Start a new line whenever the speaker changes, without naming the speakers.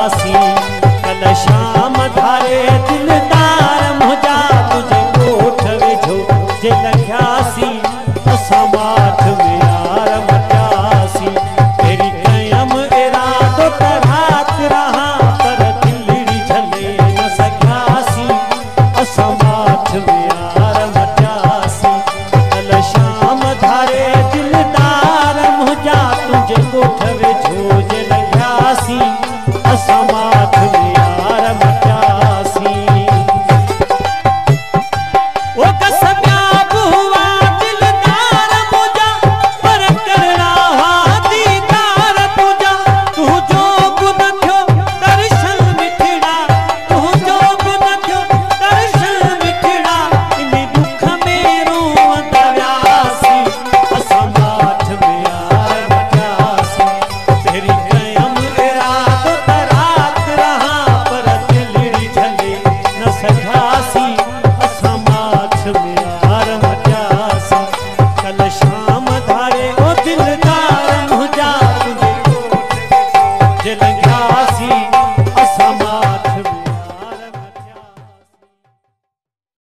मटियासी। कल शाम धारे दिलदार मुझा तुझे कोठ वेझो जे लख्यासी। असां माठ में यार मटियासी। तेरी कयम इरादो त रात रहा पर दिलड़ी झले न सघियासी। असां माठ में यार मटियासी। कल शाम धारे दिलदार मुझा तुझे कोठ वेझो जे लख्यासी। असां माठ में यार मटियासी। ओ कसमिया बुआ दिलदार मुझा पर करना दीदार तुझा। तू जो गुन थियो दर्शन मिठड़ा। तू जो गुन थियो दर्शन मिठड़ा। इन दुख में रोअंदा वियासी। असां माठ में यार मटियासी। तेरी कयम इरादो त रात रहा पर दिलड़ी झले न सघियासी। असां माठ में यार मटियासी। कल शाम धारे ओ दिलदार मुझा तुझे जे लख्यासी।